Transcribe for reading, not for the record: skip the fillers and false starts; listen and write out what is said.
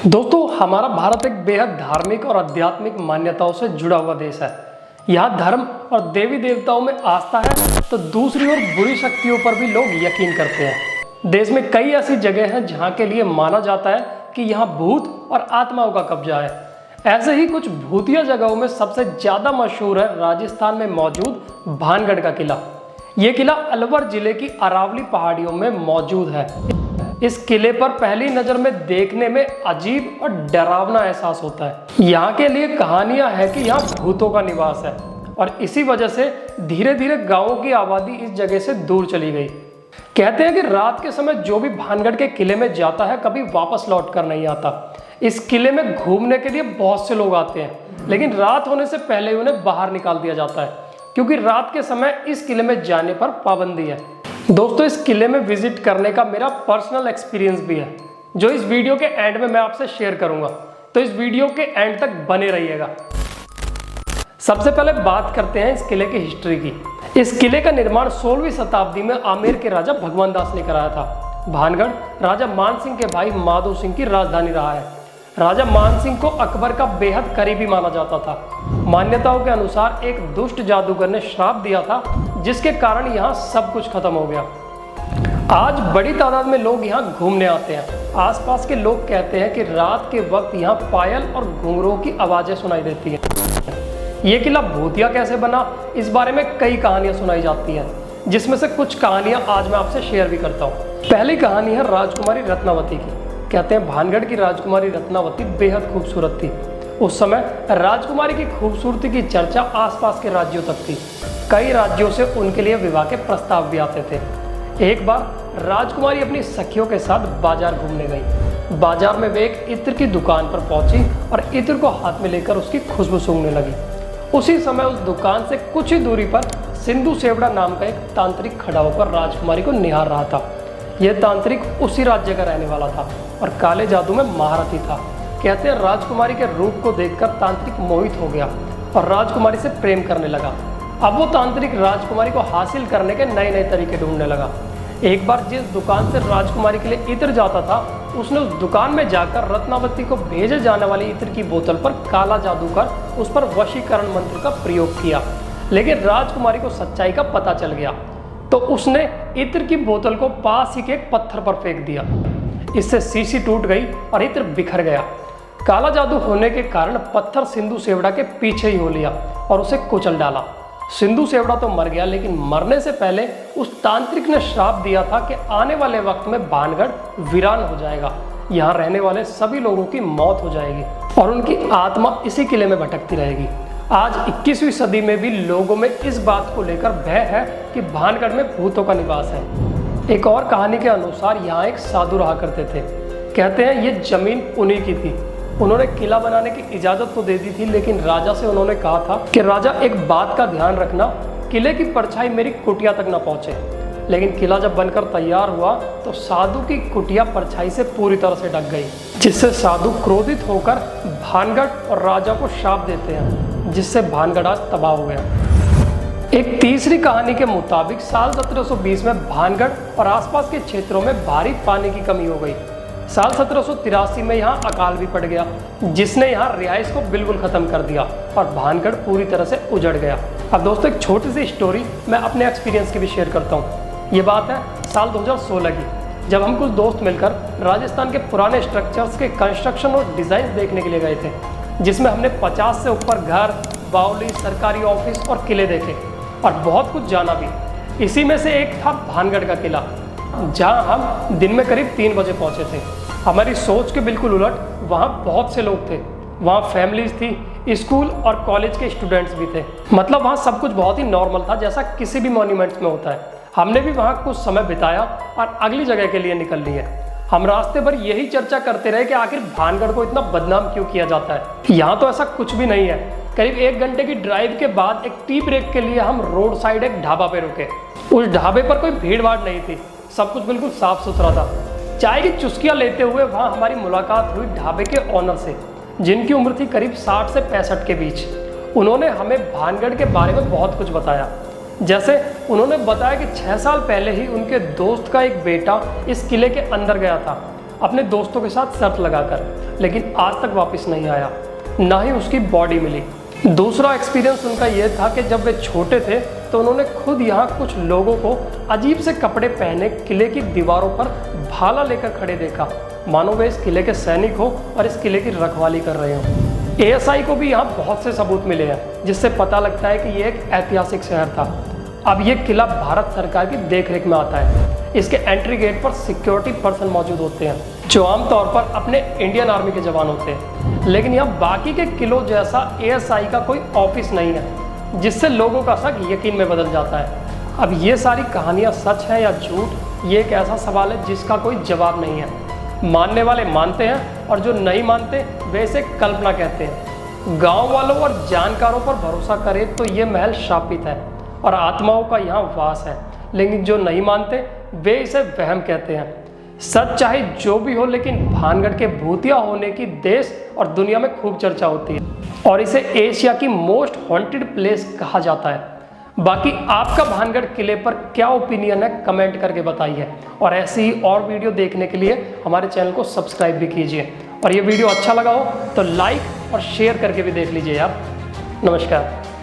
दोस्तों, हमारा भारत एक बेहद धार्मिक और आध्यात्मिक मान्यताओं से जुड़ा हुआ देश है। यहाँ धर्म और देवी देवताओं में आस्था है तो दूसरी ओर बुरी शक्तियों पर भी लोग यकीन करते हैं। देश में कई ऐसी जगह हैं जहाँ के लिए माना जाता है कि यहाँ भूत और आत्माओं का कब्जा है। ऐसे ही कुछ भूतिया जगहों में सबसे ज़्यादा मशहूर है राजस्थान में मौजूद भानगढ़ का किला। ये किला अलवर जिले की अरावली पहाड़ियों में मौजूद है। इस किले पर पहली नज़र में देखने में अजीब और डरावना एहसास होता है। यहाँ के लिए कहानियाँ हैं कि यहाँ भूतों का निवास है और इसी वजह से धीरे धीरे गाँवों की आबादी इस जगह से दूर चली गई। कहते हैं कि रात के समय जो भी भानगढ़ के किले में जाता है कभी वापस लौट कर नहीं आता। इस किले में घूमने के लिए बहुत से लोग आते हैं, लेकिन रात होने से पहले उन्हें बाहर निकाल दिया जाता है क्योंकि रात के समय इस किले में जाने पर पाबंदी है। दोस्तों, इस किले में विजिट करने का मेरा पर्सनल एक्सपीरियंस भी है जो इस वीडियो के एंड में मैं आपसे शेयर करूंगा, तो इस वीडियो के एंड तक बने रहिएगा। सबसे पहले बात करते हैं इस किले की हिस्ट्री की। इस किले का निर्माण 16वीं शताब्दी में आमेर के राजा भगवान दास ने कराया था। भानगढ़ राजा मान सिंह के भाई माधो सिंह की राजधानी रहा है। राजा मान सिंह को अकबर का बेहद करीबी माना जाता था। मान्यताओं के अनुसार एक दुष्ट जादूगर ने श्राप दिया था जिसके कारण यहाँ सब कुछ खत्म हो गया। आज बड़ी तादाद में लोग यहाँ घूमने आते हैं। आसपास के लोग कहते हैं कि रात के वक्त यहाँ पायल और घुंघरूओं की आवाज़ें सुनाई देती हैं। ये किला भूतिया कैसे बना, इस बारे में कई कहानियाँ सुनाई जाती हैं, जिसमें से कुछ कहानियाँ आज मैं आपसे शेयर भी करता हूँ। पहली कहानी है राजकुमारी रत्नावती की। कहते हैं भानगढ़ की राजकुमारी रत्नावती बेहद खूबसूरत थी। उस समय राजकुमारी की खूबसूरती की चर्चा आसपास के राज्यों तक थी। कई राज्यों से उनके लिए विवाह के प्रस्ताव भी आते थे। एक बार राजकुमारी अपनी सखियों के साथ बाजार घूमने गई। बाजार में वे एक इत्र की दुकान पर पहुंची और इत्र को हाथ में लेकर उसकी खुशबू सूंघने लगी। उसी समय उस दुकान से कुछ ही दूरी पर सिंधु सेवड़ा नाम का एक तांत्रिक खड़ा होकर राजकुमारी को निहार रहा था। यह तांत्रिक उसी राज्य का रहने वाला था और काले जादू में महारथी था। कहते हैं राजकुमारी के रूप को देखकर तांत्रिक मोहित हो गया और राजकुमारी से प्रेम करने लगा। अब वो तांत्रिक राजकुमारी को हासिल करने के नए नए तरीके ढूंढने लगा। एक बार जिस दुकान से राजकुमारी के लिए इत्र जाता था, उसने उस दुकान में जाकर रत्नावती को भेजे जाने वाली इत्र की बोतल पर काला जादू कर उस पर वशीकरण मंत्र का प्रयोग किया। लेकिन राजकुमारी को सच्चाई का पता चल गया तो उसने इत्र की बोतल को पास ही के एक पत्थर पर फेंक दिया। इससे शीशी टूट गई और इत्र बिखर गया। काला जादू होने के कारण पत्थर सिंधु सेवड़ा के पीछे ही हो लिया और उसे कुचल डाला। सिंधु सेवड़ा तो मर गया, लेकिन मरने से पहले उस तांत्रिक ने श्राप दिया था कि आने वाले वक्त में भानगढ़ वीरान हो जाएगा। यहाँ रहने वाले सभी लोगों की मौत हो जाएगी और उनकी आत्मा इसी किले में भटकती रहेगी। आज 21वीं सदी में भी लोगों में इस बात को लेकर भय है कि भानगढ़ में भूतों का निवास है। एक और कहानी के अनुसार यहाँ एक साधु रहा करते थे। कहते हैं ये जमीन उन्हीं की थी। उन्होंने किला बनाने की इजाज़त तो दे दी थी, लेकिन राजा से उन्होंने कहा था कि राजा एक बात का ध्यान रखना, किले की परछाई मेरी कुटिया तक न पहुँचे। लेकिन किला जब बनकर तैयार हुआ तो साधु की कुटिया परछाई से पूरी तरह से ढक गई, जिससे साधु क्रोधित होकर भानगढ़ और राजा को श्राप देते हैं, जिससे भानगढ़ आज तबाह हो गया। एक तीसरी कहानी के मुताबिक साल 1720 में भानगढ़ और आसपास के क्षेत्रों में भारी पानी की कमी हो गई। साल 1783 में यहाँ अकाल भी पड़ गया, जिसने यहाँ रिहाइश को बिल्कुल ख़त्म कर दिया और भानगढ़ पूरी तरह से उजड़ गया। अब दोस्तों, एक छोटी सी स्टोरी मैं अपने एक्सपीरियंस की भी शेयर करता हूँ। ये बात है साल 2016 की, जब हम कुछ दोस्त मिलकर राजस्थान के पुराने स्ट्रक्चर्स के कंस्ट्रक्शन और डिज़ाइन देखने के लिए गए थे, जिसमें हमने 50 से ऊपर घर, बावली, सरकारी ऑफिस और किले देखे और बहुत कुछ जाना भी। इसी में से एक था भानगढ़ का किला, जहां हम दिन में करीब 3 बजे पहुंचे थे। हमारी सोच के बिल्कुल उलट वहां बहुत से लोग थे। वहां फैमिलीज थी, स्कूल और कॉलेज के स्टूडेंट्स भी थे। मतलब वहां सब कुछ बहुत ही नॉर्मल था, जैसा किसी भी मॉन्यूमेंट्स में होता है। हमने भी वहां कुछ समय बिताया और अगली जगह के लिए निकल लिए। हम रास्ते भर यही चर्चा करते रहे कि आखिर भानगढ़ को इतना बदनाम क्यों किया जाता है। यहाँ तो ऐसा कुछ भी नहीं है। करीब 1 घंटे की ड्राइव के बाद एक टी ब्रेक के लिए हम रोड साइड एक ढाबा पे रुके। उस ढाबे पर कोई भीड़ भाड़ नहीं थी, सब कुछ बिल्कुल साफ सुथरा था। चाय की चुस्कियाँ लेते हुए वहाँ हमारी मुलाकात हुई ढाबे के ऑनर से, जिनकी उम्र थी करीब 60 से 65 के बीच। उन्होंने हमें भानगढ़ के बारे में बहुत कुछ बताया। जैसे उन्होंने बताया कि 6 साल पहले ही उनके दोस्त का एक बेटा इस किले के अंदर गया था अपने दोस्तों के साथ शर्त लगाकर। लेकिन आज तक वापस नहीं आया, ना ही उसकी बॉडी मिली। दूसरा एक्सपीरियंस उनका यह था कि जब वे छोटे थे तो उन्होंने खुद यहाँ कुछ लोगों को अजीब से कपड़े पहने किले की दीवारों पर भाला लेकर खड़े देखा, मानो वे इस किले के सैनिक हो और इस किले की रखवाली कर रहे हो। एएसआई को भी यहाँ बहुत से सबूत मिले हैं जिससे पता लगता है कि यह एक ऐतिहासिक शहर था। अब यह किला भारत सरकार की देखरेख में आता है। इसके एंट्री गेट पर सिक्योरिटी पर्सन मौजूद होते हैं जो आमतौर पर अपने इंडियन आर्मी के जवान होते हैं, लेकिन यहाँ बाकी के किलों जैसा एएसआई का कोई ऑफिस नहीं है, जिससे लोगों का शक यकीन में बदल जाता है। अब ये सारी कहानियाँ सच है या झूठ, ये एक ऐसा सवाल है जिसका कोई जवाब नहीं है। मानने वाले मानते हैं और जो नहीं मानते वे इसे कल्पना कहते हैं। गांव वालों और जानकारों पर भरोसा करें तो ये महल शापित है और आत्माओं का यहाँ वास है, लेकिन जो नहीं मानते वे इसे वहम कहते हैं। सच चाहे जो भी हो, लेकिन भानगढ़ के भूतिया होने की देश और दुनिया में खूब चर्चा होती है और इसे एशिया की मोस्ट हॉन्टेड प्लेस कहा जाता है। बाकी आपका भानगढ़ किले पर क्या ओपिनियन है, कमेंट करके बताइए। और ऐसी ही और वीडियो देखने के लिए हमारे चैनल को सब्सक्राइब भी कीजिए। और ये वीडियो अच्छा लगा हो तो लाइक और शेयर करके भी देख लीजिए आप। नमस्कार।